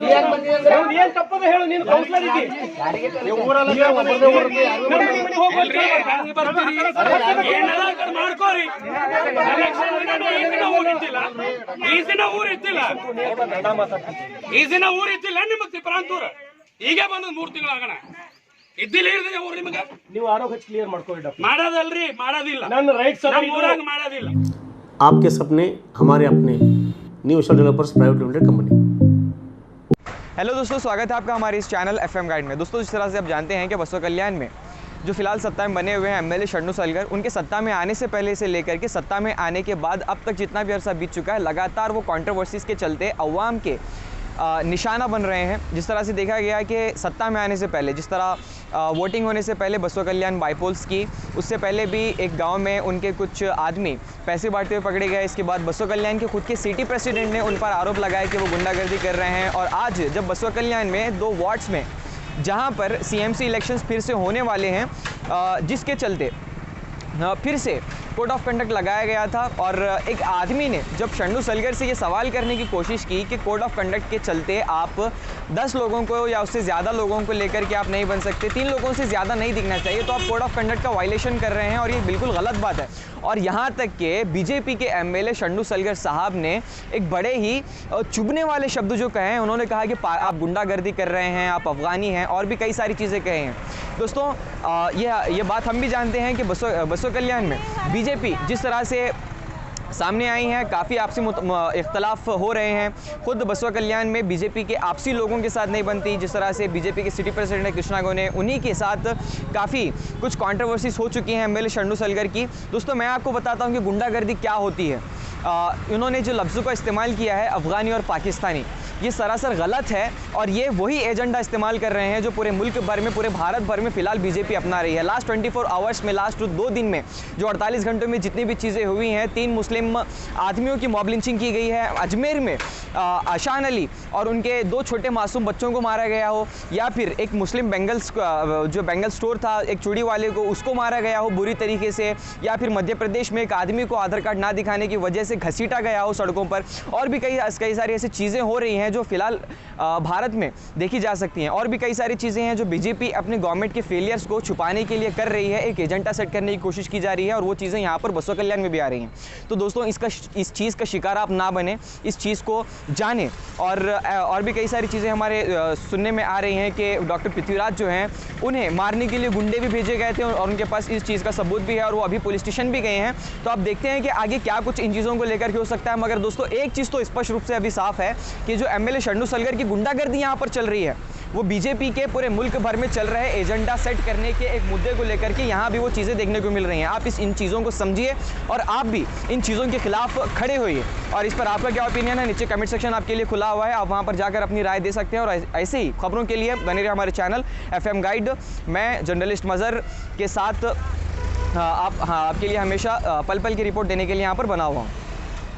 ಏನ್ ತಪ್ಪದ ಹೇಳು ನೀನು ಕೌನ್ಸಿಲರ್ ಇದ್ದೀ ಮಾಡ್ಕೋರಿ ಈ ದಿನ ಊರ್ ಇದ್ದಿಲ್ಲ ನಿಮಗ್ ತಿಪ್ಪರಾಂತೂರ ಈಗ ಬಂದ್ 3 ತಿಂಗಳಾಗಣ ಇದ್ದಿಲ್ಲ ಊರ್ ನಿಮಗೆ ನೀವು ಆರೋಗ್ಯ ಕ್ಲಿಯರ್ ಮಾಡ್ಕೊಳ್ಳಿ ಮಾಡೋದಲ್ರಿ ಮಾಡೋದಿಲ್ಲ ನನ್ನ ರೈಟ್ ಊರಾಗ ಮಾಡೋದಿಲ್ಲ आपके सपने हमारे अपने new social developers private limited company. Hello दोस्तों, स्वागत है आपका हमारे इस चैनल एफएम गाइड में। दोस्तों, जिस तरह से आप जानते हैं कि बसवा कल्याण में जो फिलहाल सत्ता में बने हुए हैं एमएलए शरणु सलगर, उनके सत्ता में आने से पहले से लेकर के सत्ता में आने के बाद अब तक जितना भी अरसा बीत चुका है, लगातार वो कंट्रोवर्सीज़ के चलते अवाम के निशाना बन रहे हैं। जिस तरह से देखा गया कि सत्ता में आने से पहले, जिस तरह वोटिंग होने से पहले बसवा कल्याण बाईपोल्स की, उससे पहले भी एक गांव में उनके कुछ आदमी पैसे बांटते हुए पकड़े गए। इसके बाद बसवा कल्याण के खुद के सिटी प्रेसिडेंट ने उन पर आरोप लगाया कि वो गुंडागर्दी कर रहे हैं। और आज जब बसवा कल्याण में 2 वार्ड्स में जहां पर सीएमसी इलेक्शंस फिर से होने वाले हैं, जिसके चलते फिर से कोड ऑफ कंडक्ट लगाया गया था, और एक आदमी ने जब शरणु सलगर से ये सवाल करने की कोशिश की कि कोड ऑफ कंडक्ट के चलते आप 10 लोगों को या उससे ज़्यादा लोगों को लेकर के आप नहीं बन सकते, 3 लोगों से ज़्यादा नहीं दिखना चाहिए, तो आप कोड ऑफ कंडक्ट का वायलेशन कर रहे हैं और ये बिल्कुल गलत बात है। और यहाँ तक कि बीजेपी के एमएलए शरणु सलगर साहब ने एक बड़े ही चुभने वाले शब्द जो कहे हैं, उन्होंने कहा कि आप गुंडागर्दी कर रहे हैं, आप अफगानी हैं, और भी कई सारी चीज़ें कहे हैं। दोस्तों, ये बात हम भी जानते हैं कि बसवा कल्याण में बीजेपी जिस तरह से सामने आई हैं, काफ़ी आपसी इख्तलाफ हो रहे हैं। खुद बसवा कल्याण में बीजेपी के आपसी लोगों के साथ नहीं बनती। जिस तरह से बीजेपी के सिटी प्रेसिडेंट है कृष्णा गोने, उन्हीं के साथ काफ़ी कुछ कंट्रोवर्सीज हो चुकी हैं एमएलए शरणु सलगर की। दोस्तों, मैं आपको बताता हूं कि गुंडागर्दी क्या होती है। उन्होंने जो लफ्ज़ों का इस्तेमाल किया है अफ़गानी और पाकिस्तानी, ये सरासर गलत है, और ये वही एजेंडा इस्तेमाल कर रहे हैं जो पूरे मुल्क भर में, पूरे भारत भर में फ़िलहाल बीजेपी अपना रही है। लास्ट 24 आवर्स में, लास्ट 2 दिन में, जो 48 घंटों में जितनी भी चीज़ें हुई हैं, 3 मुस्लिम आदमियों की मॉब लिंचिंग की गई है, अजमेर में आशान अली और उनके 2 छोटे मासूम बच्चों को मारा गया हो, या फिर एक मुस्लिम जो बेंगल स्टोर था, एक चूड़ी वाले को, उसको मारा गया हो बुरी तरीके से, या फिर मध्य प्रदेश में एक आदमी को आधार कार्ड ना दिखाने की वजह से घसीटा गया हो सड़कों पर, और भी कई सारी ऐसी चीज़ें हो रही हैं जो फिलहाल भारत में देखी जा सकती हैं। और भी कई सारी चीज़ें हैं जो बीजेपी अपने गवर्नमेंट के फेलियर्स को छुपाने के लिए कर रही है, एक एजेंडा सेट करने की कोशिश की जा रही है, और वो चीज़ें यहाँ पर बसवा कल्याण में भी आ रही हैं। तो दोस्तों, इस चीज़ का शिकार आप ना बने, इस चीज़ को जानें। और भी कई सारी चीज़ें हमारे सुनने में आ रही हैं कि डॉक्टर पृथ्वीराज जो हैं, उन्हें मारने के लिए गुंडे भी भेजे गए थे, और उनके पास इस चीज़ का सबूत भी है, और वो अभी पुलिस स्टेशन भी गए हैं। तो आप देखते हैं कि आगे क्या कुछ इन चीज़ों को लेकर के हो सकता है। मगर दोस्तों, एक चीज़ तो स्पष्ट रूप से अभी साफ है कि जो एमएलए शरणु सलगर की गुंडागर्दी यहाँ पर चल रही है, वो बीजेपी के पूरे मुल्क भर में चल रहे एजेंडा सेट करने के एक मुद्दे को लेकर के यहाँ भी वो चीज़ें देखने को मिल रही हैं। आप इन चीज़ों को समझिए, और आप भी इन चीज़ों के खिलाफ खड़े होइए। और इस पर आपका क्या ओपिनियन है, नीचे कमेंट सेक्शन आपके लिए खुला हुआ है, आप वहाँ पर जाकर अपनी राय दे सकते हैं। और ऐसे ही खबरों के लिए बने रहे हमारे चैनल एफएम गाइड। मैं जर्नलिस्ट मज़हर के साथ आपके लिए हमेशा पल पल की रिपोर्ट देने के लिए यहाँ पर बना हुआ हूँ।